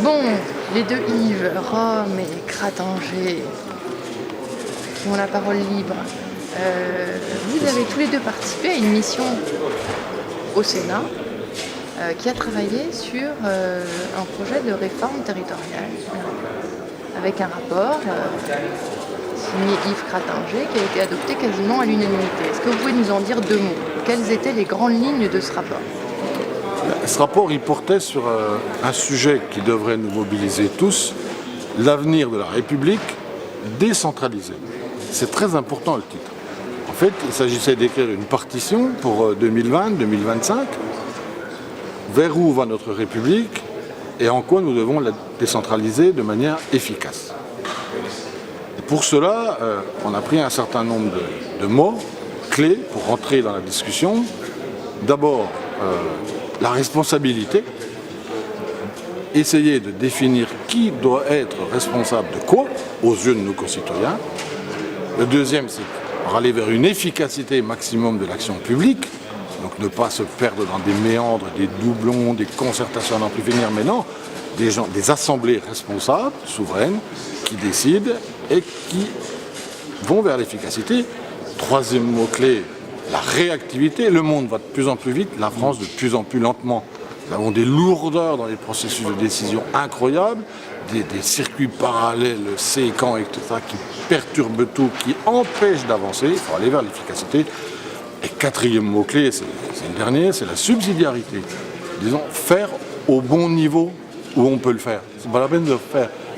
Bon, les deux Yves, Rome et Cratangé, qui ont la parole libre. Vous avez tous les deux participé à une mission au Sénat qui a travaillé sur un projet de réforme territoriale avec un rapport signé Yves Cratangé qui a été adopté quasiment à l'unanimité. Est-ce que vous pouvez nous en dire deux mots? Quelles étaient les grandes lignes de ce rapport? Ce rapport, il portait sur un sujet qui devrait nous mobiliser tous, l'avenir de la République décentralisée. C'est très important le titre. En fait, il s'agissait d'écrire une partition pour 2020-2025, vers où va notre République et en quoi nous devons la décentraliser de manière efficace. Et pour cela, on a pris un certain nombre de mots clés pour rentrer dans la discussion. D'abord, la responsabilité, essayer de définir qui doit être responsable de quoi aux yeux de nos concitoyens. Le deuxième, c'est aller vers une efficacité maximum de l'action publique, donc ne pas se perdre dans des méandres, des doublons, des concertations à n'en plus finir, mais non, des assemblées responsables, souveraines, qui décident et qui vont vers l'efficacité. Troisième mot-clé, la réactivité. Le monde va de plus en plus vite, la France de plus en plus lentement. Nous avons des lourdeurs dans les processus de décision incroyables, des circuits parallèles, séquents, etc., qui perturbent tout, qui empêchent d'avancer. Il faut aller vers l'efficacité. Et quatrième mot-clé, c'est le dernier, c'est la subsidiarité. Disons, faire au bon niveau où on peut le faire. C'est pas la peine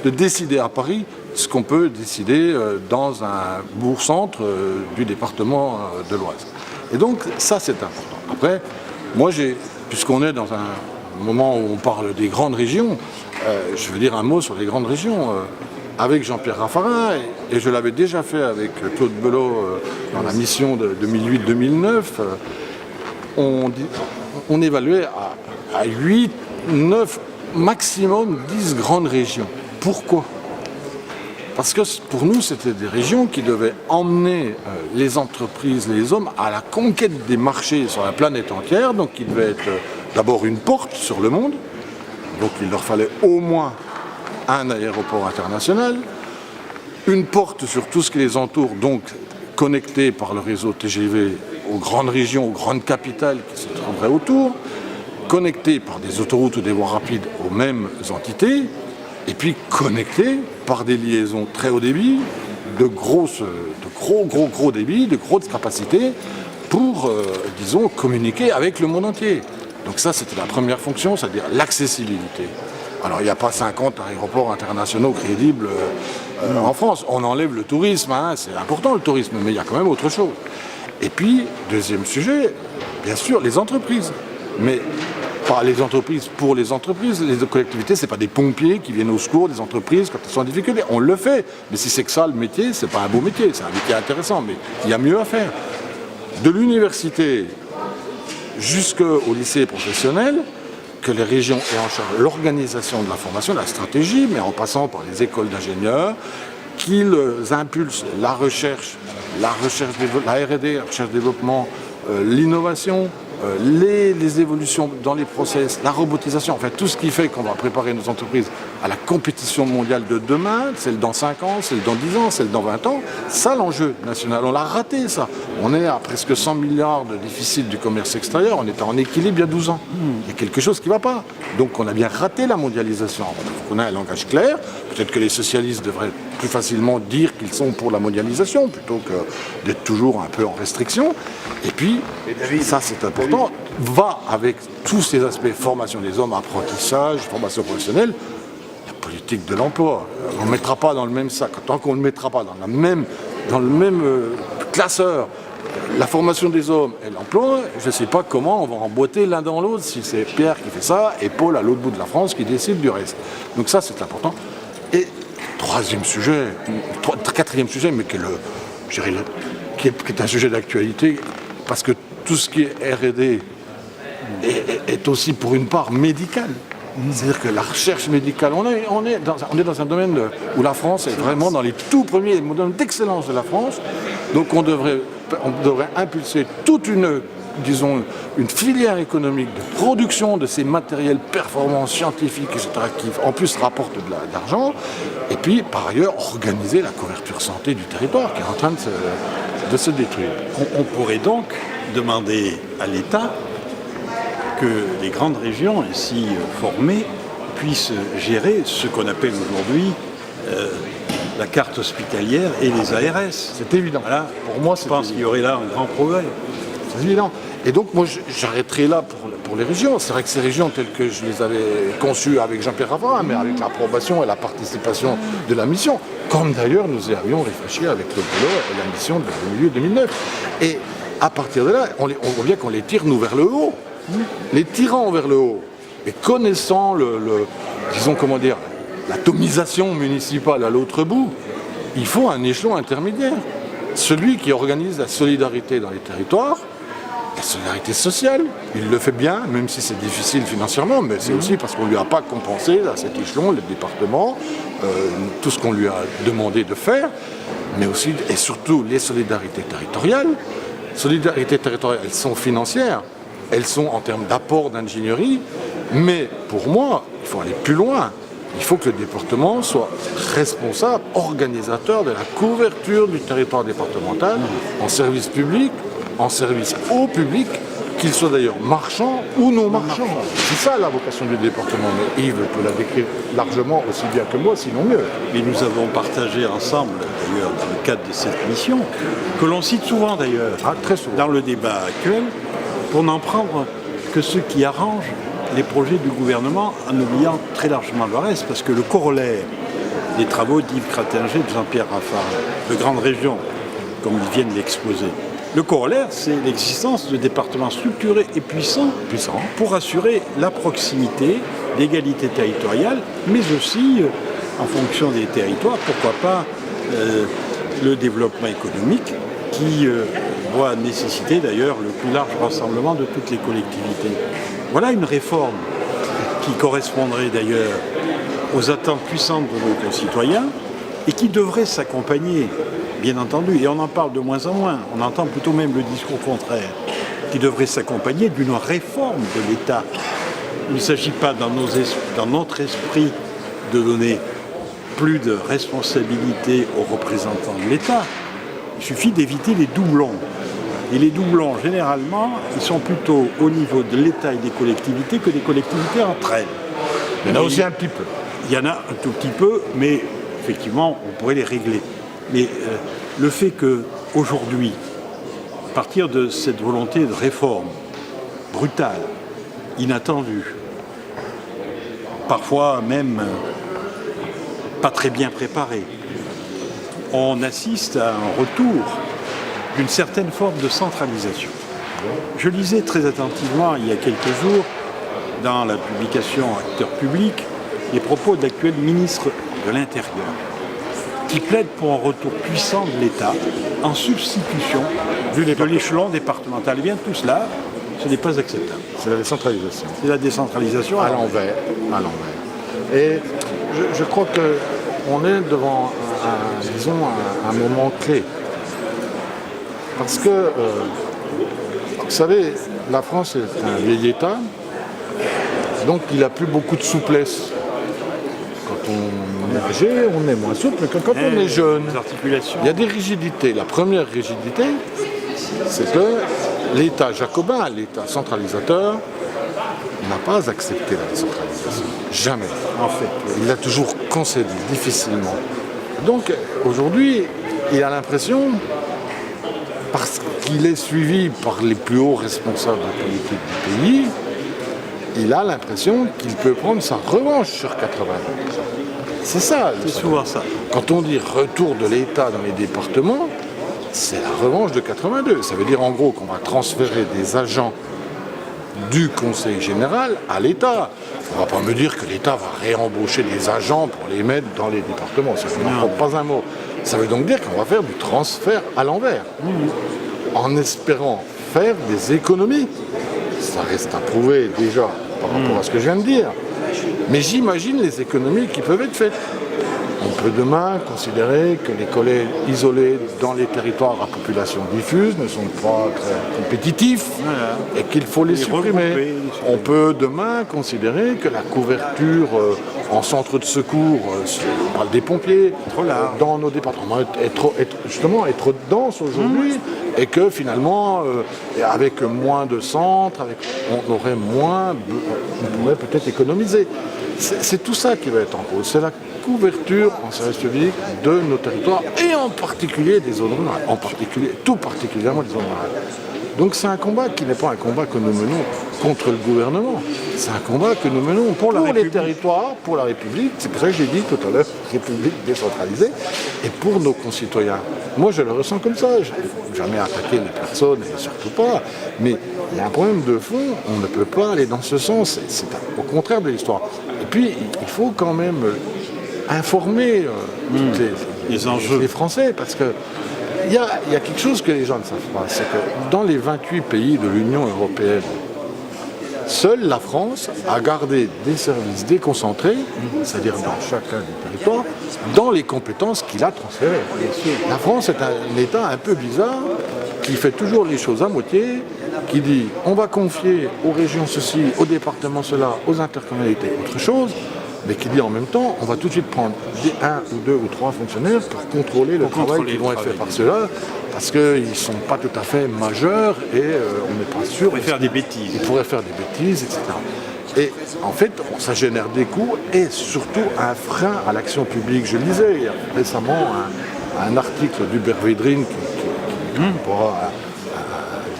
de décider à Paris ce qu'on peut décider dans un bourg-centre du département de l'Oise. Et donc, ça, c'est important. Après, moi, puisqu'on est dans un moment où on parle des grandes régions, je veux dire un mot sur les grandes régions. Avec Jean-Pierre Raffarin, et je l'avais déjà fait avec Claude Belot dans la mission de 2008-2009, on évaluait à 8, 9, maximum 10 grandes régions. Pourquoi ? Parce que pour nous, c'était des régions qui devaient emmener les entreprises, les hommes à la conquête des marchés sur la planète entière. Donc il devait être d'abord une porte sur le monde. Donc il leur fallait au moins un aéroport international, une porte sur tout ce qui les entoure, donc connecté par le réseau TGV aux grandes régions, aux grandes capitales qui se trouveraient autour, connecté par des autoroutes ou des voies rapides aux mêmes entités, et puis connecté par des liaisons très haut débit, de gros débit, de grosses capacités, pour, disons, communiquer avec le monde entier. Donc ça, c'était la première fonction, c'est-à-dire l'accessibilité. Alors, il n'y a pas 50 aéroports internationaux crédibles en France. On enlève le tourisme, hein, c'est important le tourisme, mais il y a quand même autre chose. Et puis, deuxième sujet, bien sûr, les entreprises. Mais pas les entreprises pour les entreprises. Les collectivités, ce n'est pas des pompiers qui viennent au secours des entreprises quand elles sont en difficulté. On le fait, mais si c'est que ça le métier, ce n'est pas un beau métier. C'est un métier intéressant, mais il y a mieux à faire. De l'université jusqu'au lycée professionnel, que les régions aient en charge l'organisation de la formation, la stratégie, mais en passant par les écoles d'ingénieurs, qu'ils impulsent la recherche, la R&D, la recherche-développement, l'innovation, les évolutions dans les process, la robotisation, en fait tout ce qui fait qu'on va préparer nos entreprises à la compétition mondiale de demain, celle dans 5 ans, celle dans 10 ans, celle dans 20 ans, ça l'enjeu national, on l'a raté ça. On est à presque 100 milliards de déficit du commerce extérieur, on était en équilibre il y a 12 ans. Il y a quelque chose qui ne va pas. Donc on a bien raté la mondialisation. On a un langage clair, peut-être que les socialistes devraient plus facilement dire qu'ils sont pour la mondialisation plutôt que d'être toujours un peu en restriction. Et puis, ça c'est important, va avec tous ces aspects, formation des hommes, apprentissage, formation professionnelle, la politique de l'emploi. On ne mettra pas dans le même sac, tant qu'on ne le mettra pas dans le même classeur, la formation des hommes et l'emploi, je ne sais pas comment on va emboîter l'un dans l'autre si c'est Pierre qui fait ça et Paul à l'autre bout de la France qui décide du reste. Donc ça c'est important. Et quatrième sujet, mais qui est un sujet d'actualité, parce que tout ce qui est R&D est aussi pour une part médical. C'est-à-dire que la recherche médicale, on est dans un domaine où la France est vraiment dans les tout premiers domaines d'excellence de la France. Donc on devrait impulser toute une disons, une filière économique de production de ces matériels performants, scientifiques, etc., qui en plus rapportent de l'argent, et puis par ailleurs organiser la couverture santé du territoire qui est en train de se détruire. On pourrait donc demander à l'État que les grandes régions ainsi formées puissent gérer ce qu'on appelle aujourd'hui la carte hospitalière et les ARS. C'est évident. Voilà. Pour moi, je pense qu'il y aurait là un grand progrès. C'est évident. Et donc, moi, j'arrêterai là pour les régions. C'est vrai que ces régions, telles que je les avais conçues avec Jean-Pierre Raffarin, mais avec l'approbation et la participation de la mission, comme d'ailleurs nous y avions réfléchi avec le boulot et la mission de milieu 2009. Et à partir de là, on voit bien qu'on les tire, nous, vers le haut. Les tirant vers le haut, et connaissant disons, comment dire, l'atomisation municipale à l'autre bout, il faut un échelon intermédiaire. Celui qui organise la solidarité dans les territoires, la solidarité sociale, il le fait bien, même si c'est difficile financièrement, mais c'est aussi parce qu'on ne lui a pas compensé à cet échelon, le département, tout ce qu'on lui a demandé de faire, mais aussi et surtout les solidarités territoriales. Solidarités territoriales, elles sont financières, elles sont en termes d'apport d'ingénierie, mais pour moi, il faut aller plus loin. Il faut que le département soit responsable, organisateur de la couverture du territoire départemental en service public, en service au public, qu'il soit d'ailleurs marchand ou non marchand. C'est ça la vocation du département. Mais Yves peut la décrire largement aussi bien que moi, sinon mieux. Et nous avons partagé ensemble, d'ailleurs, dans le cadre de cette mission, que l'on cite souvent d'ailleurs, très souvent, dans le débat actuel, pour n'en prendre que ceux qui arrangent les projets du gouvernement en oubliant très largement le reste, parce que le corollaire des travaux d'Yves Crattinger et de Jean-Pierre Raffarin, de grandes régions, comme ils viennent l'exposer, le corollaire, c'est l'existence de départements structurés et puissants pour assurer la proximité, l'égalité territoriale, mais aussi, en fonction des territoires, pourquoi pas le développement économique qui doit nécessiter d'ailleurs le plus large rassemblement de toutes les collectivités. Voilà une réforme qui correspondrait d'ailleurs aux attentes puissantes de nos concitoyens et qui devrait s'accompagner, bien entendu, et on en parle de moins en moins, on entend plutôt même le discours contraire, qui devrait s'accompagner d'une réforme de l'État. Il ne s'agit pas dans notre esprit de donner plus de responsabilité aux représentants de l'État. Il suffit d'éviter les doublons. Et les doublons, généralement, ils sont plutôt au niveau de l'État et des collectivités que des collectivités entre elles. Il y en a aussi un petit peu. Il y en a un tout petit peu, mais effectivement, on pourrait les régler. Mais le fait qu'aujourd'hui, à partir de cette volonté de réforme brutale, inattendue, parfois même pas très bien préparée, on assiste à un retour d'une certaine forme de centralisation. Je lisais très attentivement il y a quelques jours dans la publication Acteurs publics les propos de l'actuel ministre de l'Intérieur qui plaide pour un retour puissant de l'État en substitution de l'échelon départemental. Eh bien tout cela, ce n'est pas acceptable. C'est la décentralisation. C'est la décentralisation à l'envers. Et je crois qu'on est devant un moment clé. Parce que, vous savez, la France est un vieil État, donc il n'a plus beaucoup de souplesse. Quand on est âgé, on est moins souple que quand on est jeune. Il y a des rigidités. La première rigidité, c'est que l'État jacobin, l'État centralisateur, n'a pas accepté la décentralisation. Jamais. En fait, il l'a toujours concédé, difficilement. Donc, aujourd'hui, il a l'impression, parce qu'il est suivi par les plus hauts responsables politiques du pays, il a l'impression qu'il peut prendre sa revanche sur 80 ans. C'est ça. C'est souvent ça. Quand on dit retour de l'État dans les départements, c'est la revanche de 82. Ça veut dire en gros qu'on va transférer des agents du Conseil général à l'État. On ne va pas me dire que l'État va réembaucher des agents pour les mettre dans les départements. Ça n'en prend pas un mot. Ça veut donc dire qu'on va faire du transfert à l'envers, en espérant faire des économies. Ça reste à prouver déjà par rapport à ce que je viens de dire. Mais j'imagine les économies qui peuvent être faites. On peut demain considérer que les collèges isolés dans les territoires à population diffuse ne sont pas très compétitifs et qu'il faut les supprimer. On peut demain considérer que la couverture en centre de secours, on parle des pompiers, dans nos départements est trop dense aujourd'hui et que finalement, avec moins de centres, on pourrait peut-être économiser. C'est tout ça qui va être en cause. C'est la couverture en service public de nos territoires et en particulier des zones rurales, tout particulièrement des zones rurales. Donc c'est un combat qui n'est pas un combat que nous menons contre le gouvernement, c'est un combat que nous menons pour les territoires, pour la République, c'est pour ça que j'ai dit tout à l'heure, République décentralisée, et pour nos concitoyens. Moi je le ressens comme ça, je n'ai jamais attaqué les personnes, et surtout pas, mais il y a un problème de fond, on ne peut pas aller dans ce sens, c'est au contraire de l'histoire. Et puis il faut quand même informer les enjeux des Français, parce que il y a quelque chose que les gens ne savent pas, c'est que dans les 28 pays de l'Union européenne, seule la France a gardé des services déconcentrés, c'est-à-dire dans chacun des territoires, dans les compétences qu'il a transférées. La France est un État un peu bizarre, qui fait toujours les choses à moitié, qui dit on va confier aux régions ceci, aux départements cela, aux intercommunalités autre chose, mais qui dit en même temps, on va tout de suite prendre un ou deux ou trois fonctionnaires pour contrôler le travail qui vont être fait par ceux-là, parce qu'ils ne sont pas tout à fait majeurs et on n'est pas sûr. Ils pourraient faire des bêtises. Ils pourraient faire des bêtises, etc. Et en fait, ça génère des coûts et surtout un frein à l'action publique. Je lisais récemment un article d'Hubert Védrine qui pourra,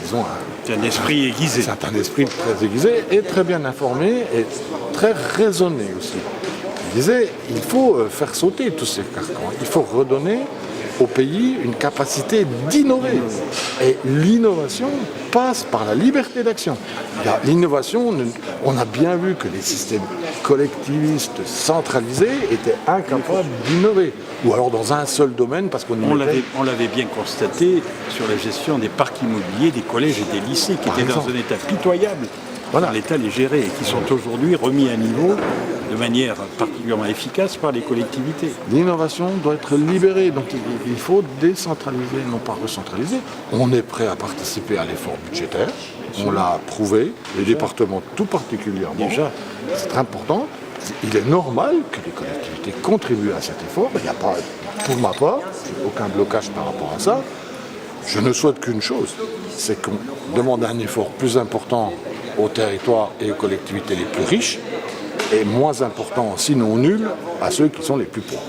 disons, c'est un esprit aiguisé. C'est un esprit très aiguisé et très bien informé et très raisonné aussi. Il disait, il faut faire sauter tous ces carcans. Il faut redonner au pays une capacité d'innover. Et l'innovation passe par la liberté d'action. L'innovation, on a bien vu que les systèmes collectivistes centralisés étaient incapables d'innover. Ou alors dans un seul domaine, parce qu'on l'avait bien constaté sur la gestion des parcs immobiliers, des collèges et des lycées, qui étaient dans un état pitoyable. Voilà. L'État les gérait et qui sont aujourd'hui remis à niveau de manière particulièrement efficace par les collectivités. L'innovation doit être libérée, donc il faut décentraliser, non pas recentraliser. On est prêt à participer à l'effort budgétaire, on l'a prouvé, les départements tout particulièrement. Déjà. C'est très important. Il est normal que les collectivités contribuent à cet effort. Il n'y a pas, pour ma part, aucun blocage par rapport à ça. Je ne souhaite qu'une chose, c'est qu'on demande un effort plus important aux territoires et aux collectivités les plus riches, et moins important, sinon nul, à ceux qui sont les plus pauvres,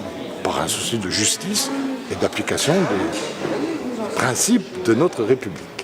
par un souci de justice et d'application des principes de notre République.